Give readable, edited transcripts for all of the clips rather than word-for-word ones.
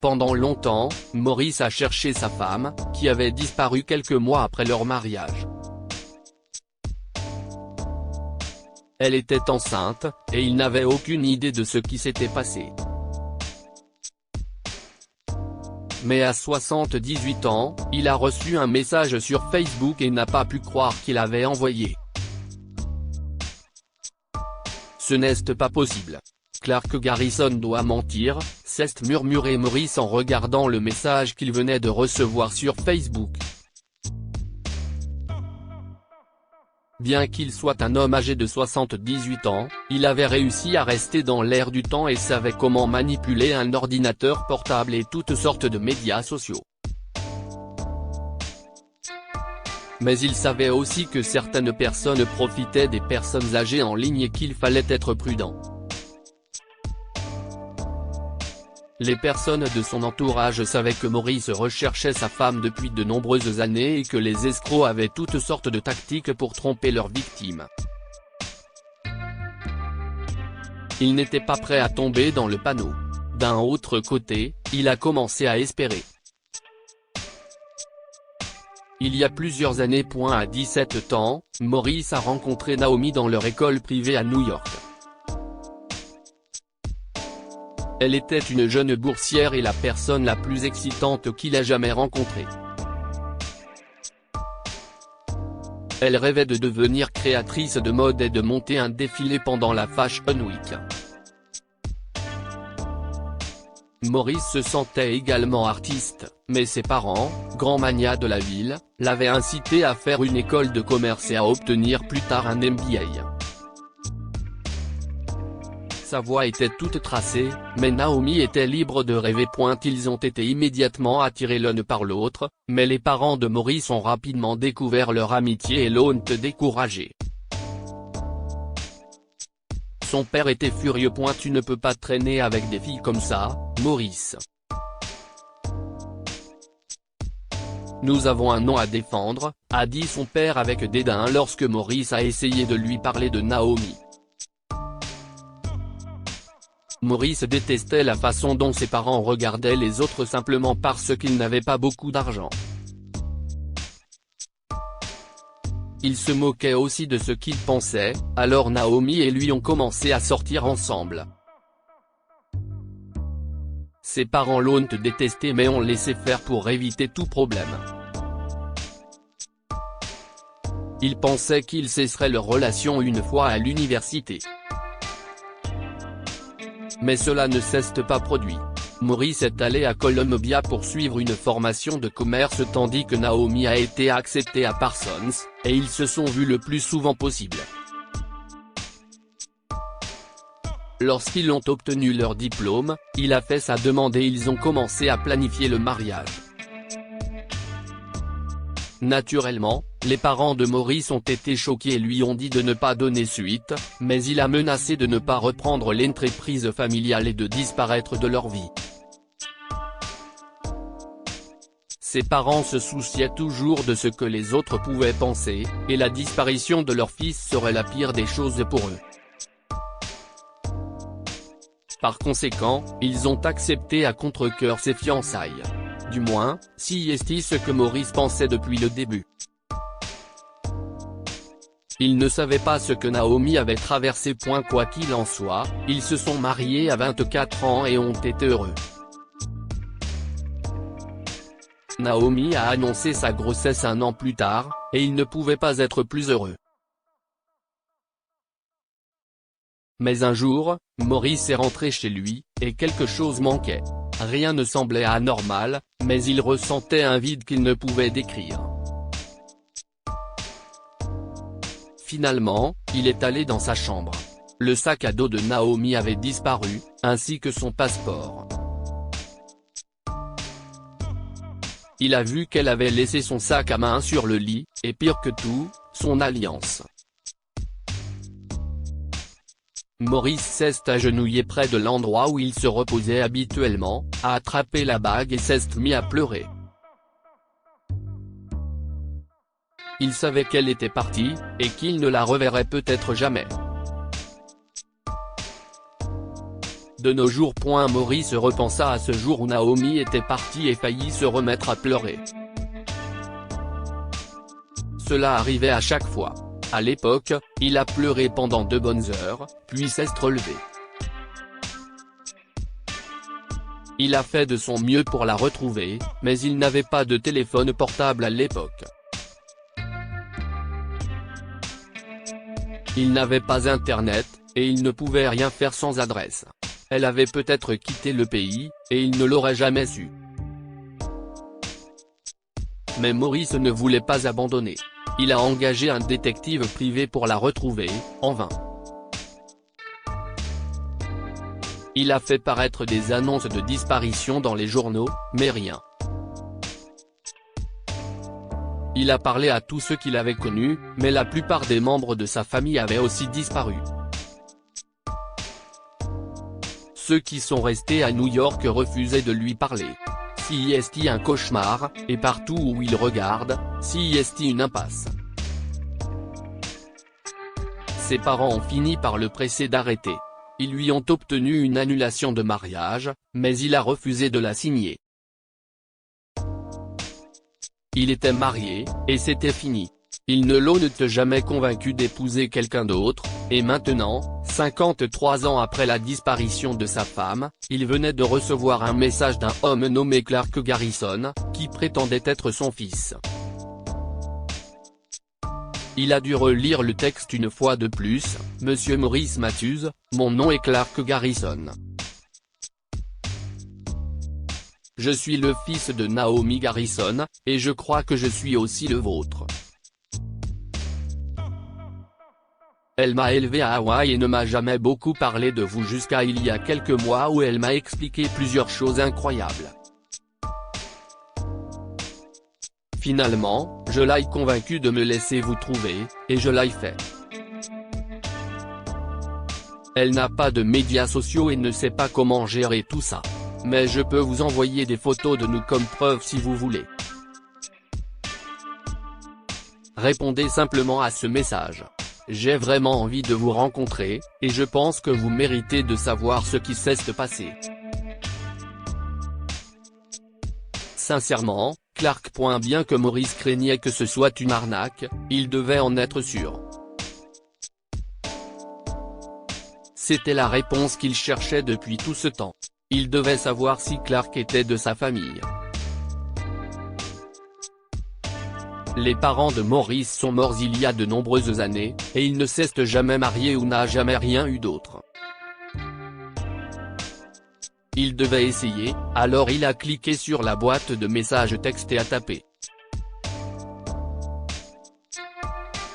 Pendant longtemps, Maurice a cherché sa femme, qui avait disparu quelques mois après leur mariage. Elle était enceinte, et il n'avait aucune idée de ce qui s'était passé. Mais à 78 ans, il a reçu un message sur Facebook et n'a pas pu croire qu'il avait envoyé. Ce n'est pas possible. Clark Garrison doit mentir, s'est murmuré Maurice en regardant le message qu'il venait de recevoir sur Facebook. Bien qu'il soit un homme âgé de 78 ans, il avait réussi à rester dans l'air du temps et savait comment manipuler un ordinateur portable et toutes sortes de médias sociaux. Mais il savait aussi que certaines personnes profitaient des personnes âgées en ligne et qu'il fallait être prudent. Les personnes de son entourage savaient que Maurice recherchait sa femme depuis de nombreuses années et que les escrocs avaient toutes sortes de tactiques pour tromper leurs victimes. Il n'était pas prêt à tomber dans le panneau. D'un autre côté, il a commencé à espérer. Il y a plusieurs années. À 17 ans, Maurice a rencontré Naomi dans leur école privée à New York. Elle était une jeune boursière et la personne la plus excitante qu'il a jamais rencontrée. Elle rêvait de devenir créatrice de mode et de monter un défilé pendant la Fashion Week. Maurice se sentait également artiste, mais ses parents, grands magnats de la ville, l'avaient incité à faire une école de commerce et à obtenir plus tard un MBA. Sa voie était toute tracée, mais Naomi était libre de rêver. Ils ont été immédiatement attirés l'un par l'autre, mais les parents de Maurice ont rapidement découvert leur amitié et l'ont découragé. Son père était furieux. Tu ne peux pas traîner avec des filles comme ça, Maurice. Nous avons un nom à défendre, a dit son père avec dédain lorsque Maurice a essayé de lui parler de Naomi. Maurice détestait la façon dont ses parents regardaient les autres simplement parce qu'ils n'avaient pas beaucoup d'argent. Il se moquait aussi de ce qu'il pensait, alors Naomi et lui ont commencé à sortir ensemble. Ses parents l'ont détesté mais ont laissé faire pour éviter tout problème. Ils pensaient qu'ils cesseraient leur relation une fois à l'université. Mais cela ne s'est pas produit. Maurice est allé à Columbia pour suivre une formation de commerce tandis que Naomi a été acceptée à Parsons, et ils se sont vus le plus souvent possible. Lorsqu'ils ont obtenu leur diplôme, il a fait sa demande et ils ont commencé à planifier le mariage. Naturellement, les parents de Maurice ont été choqués et lui ont dit de ne pas donner suite, mais il a menacé de ne pas reprendre l'entreprise familiale et de disparaître de leur vie. Ses parents se souciaient toujours de ce que les autres pouvaient penser, et la disparition de leur fils serait la pire des choses pour eux. Par conséquent, ils ont accepté à contre-cœur ses fiançailles. Du moins, si est ce que Maurice pensait depuis le début. Il ne savait pas ce que Naomi avait traversé. Quoi qu'il en soit, ils se sont mariés à 24 ans et ont été heureux. Naomi a annoncé sa grossesse un an plus tard, et il ne pouvait pas être plus heureux. Mais un jour, Maurice est rentré chez lui, et quelque chose manquait. Rien ne semblait anormal, mais il ressentait un vide qu'il ne pouvait décrire. Finalement, il est allé dans sa chambre. Le sac à dos de Naomi avait disparu, ainsi que son passeport. Il a vu qu'elle avait laissé son sac à main sur le lit, et pire que tout, son alliance. Maurice s'est agenouillé près de l'endroit où il se reposait habituellement, a attrapé la bague et s'est mis à pleurer. Il savait qu'elle était partie, et qu'il ne la reverrait peut-être jamais. De nos jours. Maurice repensa à ce jour où Naomi était partie et faillit se remettre à pleurer. Cela arrivait à chaque fois. À l'époque, il a pleuré pendant 2 bonnes heures, puis s'est relevé. Il a fait de son mieux pour la retrouver, mais il n'avait pas de téléphone portable à l'époque. Il n'avait pas internet, et il ne pouvait rien faire sans adresse. Elle avait peut-être quitté le pays, et il ne l'aurait jamais su. Mais Maurice ne voulait pas abandonner. Il a engagé un détective privé pour la retrouver, en vain. Il a fait paraître des annonces de disparition dans les journaux, mais rien. Il a parlé à tous ceux qu'il avait connus, mais la plupart des membres de sa famille avaient aussi disparu. Ceux qui sont restés à New York refusaient de lui parler. CIST un cauchemar, et partout où il regarde, CIST une impasse. Ses parents ont fini par le presser d'arrêter. Ils lui ont obtenu une annulation de mariage, mais il a refusé de la signer. Il était marié, et c'était fini. Il ne l'ont jamais convaincu d'épouser quelqu'un d'autre, et maintenant, 53 ans après la disparition de sa femme, il venait de recevoir un message d'un homme nommé Clark Garrison, qui prétendait être son fils. Il a dû relire le texte une fois de plus. « Monsieur Maurice Matthews, mon nom est Clark Garrison. Je suis le fils de Naomi Garrison, et je crois que je suis aussi le vôtre. Elle m'a élevé à Hawaï et ne m'a jamais beaucoup parlé de vous jusqu'à il y a quelques mois où elle m'a expliqué plusieurs choses incroyables. Finalement, je l'ai convaincu de me laisser vous trouver, et je l'ai fait. Elle n'a pas de médias sociaux et ne sait pas comment gérer tout ça. Mais je peux vous envoyer des photos de nous comme preuve si vous voulez. Répondez simplement à ce message. J'ai vraiment envie de vous rencontrer, et je pense que vous méritez de savoir ce qui s'est passé. Sincèrement, Clark. Bien que Maurice craignait que ce soit une arnaque, il devait en être sûr. C'était la réponse qu'il cherchait depuis tout ce temps. Il devait savoir si Clark était de sa famille. Les parents de Maurice sont morts il y a de nombreuses années, et il ne s'est jamais marié ou n'a jamais rien eu d'autre. Il devait essayer, alors il a cliqué sur la boîte de messages texte et a tapé.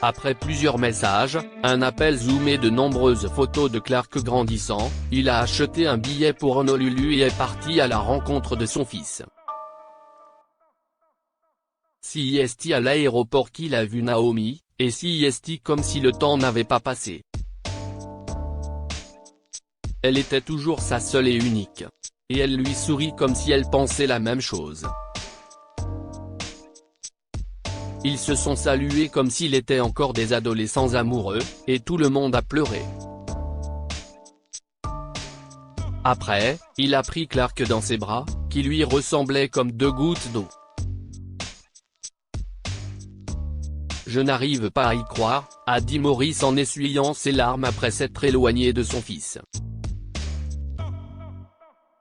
Après plusieurs messages, un appel zoom et de nombreuses photos de Clark grandissant, il a acheté un billet pour Honolulu et est parti à la rencontre de son fils. CIST à l'aéroport qu'il a vu Naomi, et CIST comme si le temps n'avait pas passé. Elle était toujours sa seule et unique. Et elle lui sourit comme si elle pensait la même chose. Ils se sont salués comme s'ils étaient encore des adolescents amoureux, et tout le monde a pleuré. Après, il a pris Clark dans ses bras, qui lui ressemblaient comme 2 gouttes d'eau. Je n'arrive pas à y croire, a dit Maurice en essuyant ses larmes après s'être éloigné de son fils.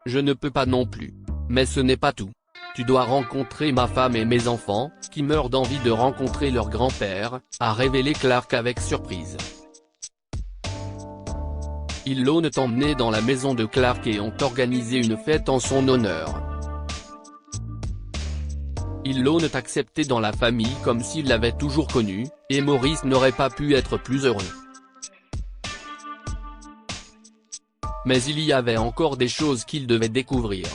Je ne peux pas non plus. Mais ce n'est pas tout. Tu dois rencontrer ma femme et mes enfants, qui meurent d'envie de rencontrer leur grand-père, a révélé Clark avec surprise. Ils l'ont emmené dans la maison de Clark et ont organisé une fête en son honneur. Ils l'ont accepté dans la famille comme s'il l'avait toujours connu, et Maurice n'aurait pas pu être plus heureux. Mais il y avait encore des choses qu'il devait découvrir.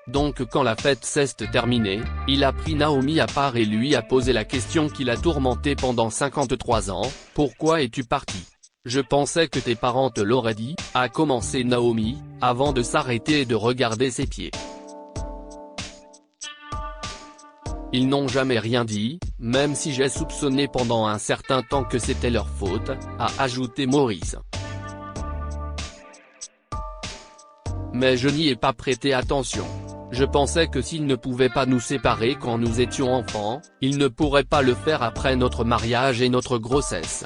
Donc quand la fête s'est terminée, il a pris Naomi à part et lui a posé la question qui l'a tourmenté pendant 53 ans, « Pourquoi es-tu parti ? Je pensais que tes parents te l'auraient dit », a commencé Naomi, avant de s'arrêter et de regarder ses pieds. Ils n'ont jamais rien dit, même si j'ai soupçonné pendant un certain temps que c'était leur faute, a ajouté Maurice. Mais je n'y ai pas prêté attention. Je pensais que s'il ne pouvait pas nous séparer quand nous étions enfants, il ne pourrait pas le faire après notre mariage et notre grossesse.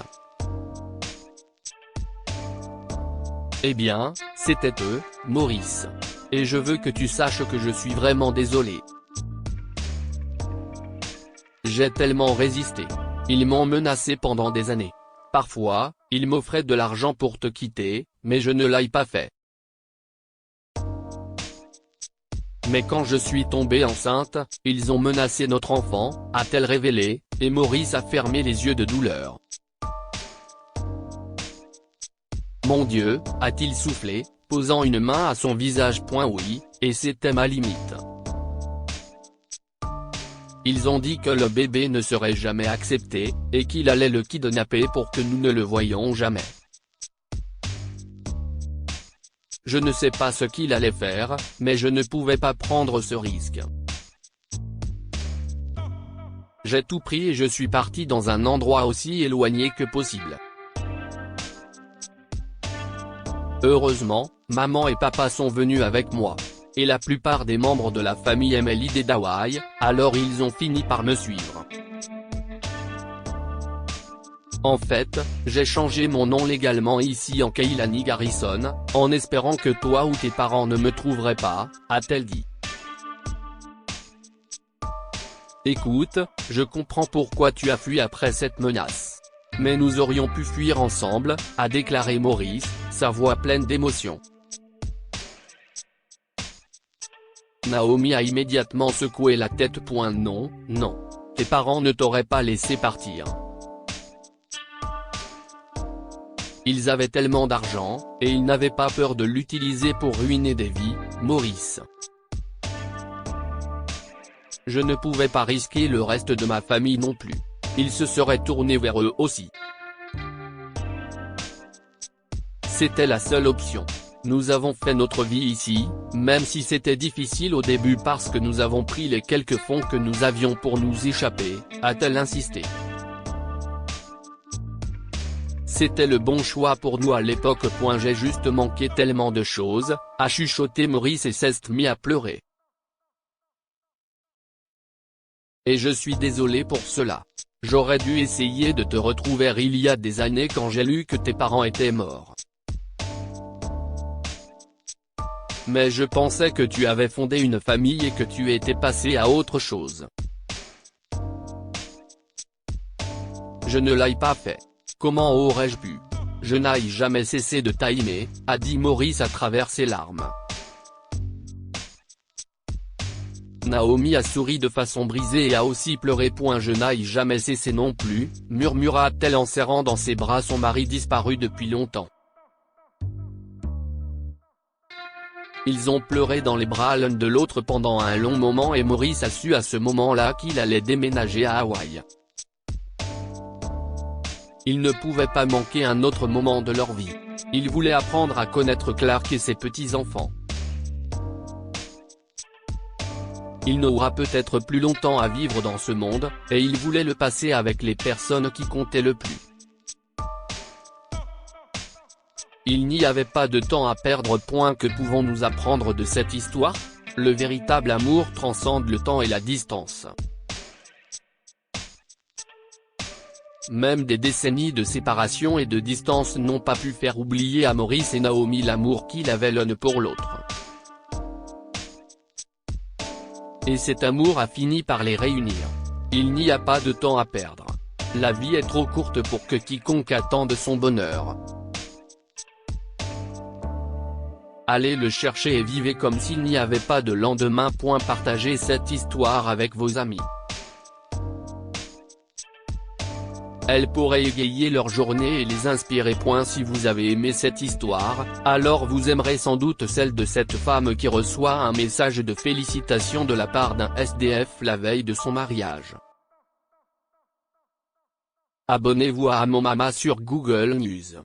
Eh bien, c'était eux, Maurice. Et je veux que tu saches que je suis vraiment désolé. J'ai tellement résisté. Ils m'ont menacé pendant des années. Parfois, ils m'offraient de l'argent pour te quitter, mais je ne l'ai pas fait. Mais quand je suis tombée enceinte, ils ont menacé notre enfant, a-t-elle révélé, et Maurice a fermé les yeux de douleur. Mon Dieu, a-t-il soufflé, posant une main à son visage. Oui, et c'était ma limite. Ils ont dit que le bébé ne serait jamais accepté, et qu'il allait le kidnapper pour que nous ne le voyions jamais. Je ne sais pas ce qu'il allait faire, mais je ne pouvais pas prendre ce risque. J'ai tout pris et je suis parti dans un endroit aussi éloigné que possible. Heureusement, maman et papa sont venus avec moi. Et la plupart des membres de la famille aimaient l'idée d'Hawaï, alors ils ont fini par me suivre. En fait, j'ai changé mon nom légalement ici en Keilani Garrison, en espérant que toi ou tes parents ne me trouveraient pas, a-t-elle dit. Écoute, je comprends pourquoi tu as fui après cette menace. Mais nous aurions pu fuir ensemble, a déclaré Maurice, sa voix pleine d'émotion. Naomi a immédiatement secoué la tête. Non, non. Tes parents ne t'auraient pas laissé partir. Ils avaient tellement d'argent, et ils n'avaient pas peur de l'utiliser pour ruiner des vies, Maurice. Je ne pouvais pas risquer le reste de ma famille non plus. Ils se seraient tournés vers eux aussi. C'était la seule option. Nous avons fait notre vie ici, même si c'était difficile au début parce que nous avons pris les quelques fonds que nous avions pour nous échapper, a-t-elle insisté. C'était le bon choix pour nous à l'époque. J'ai juste manqué tellement de choses, a chuchoté Maurice et s'est mis à pleurer. Et je suis désolé pour cela. J'aurais dû essayer de te retrouver il y a des années quand j'ai lu que tes parents étaient morts. Mais je pensais que tu avais fondé une famille et que tu étais passé à autre chose. Je ne l'ai pas fait. Comment aurais-je pu? Je n'ai jamais cessé de t'aimer, a dit Maurice à travers ses larmes. Naomi a souri de façon brisée et a aussi pleuré. Je n'ai jamais cessé non plus, murmura-t-elle en serrant dans ses bras son mari disparu depuis longtemps. Ils ont pleuré dans les bras l'un de l'autre pendant un long moment et Maurice a su à ce moment-là qu'il allait déménager à Hawaï. Il ne pouvait pas manquer un autre moment de leur vie. Il voulait apprendre à connaître Clark et ses petits-enfants. Il n'aura peut-être plus longtemps à vivre dans ce monde, et il voulait le passer avec les personnes qui comptaient le plus. Il n'y avait pas de temps à perdre. Que pouvons-nous apprendre de cette histoire? Le véritable amour transcende le temps et la distance. Même des décennies de séparation et de distance n'ont pas pu faire oublier à Maurice et Naomi l'amour qu'il avait l'un pour l'autre. Et cet amour a fini par les réunir. Il n'y a pas de temps à perdre. La vie est trop courte pour que quiconque attende son bonheur. Allez le chercher et vivez comme s'il n'y avait pas de lendemain. Partagez cette histoire avec vos amis. Elle pourrait égayer leur journée et les inspirer. Si vous avez aimé cette histoire, alors vous aimerez sans doute celle de cette femme qui reçoit un message de félicitations de la part d'un SDF la veille de son mariage. Abonnez-vous à Mon Mama sur Google News.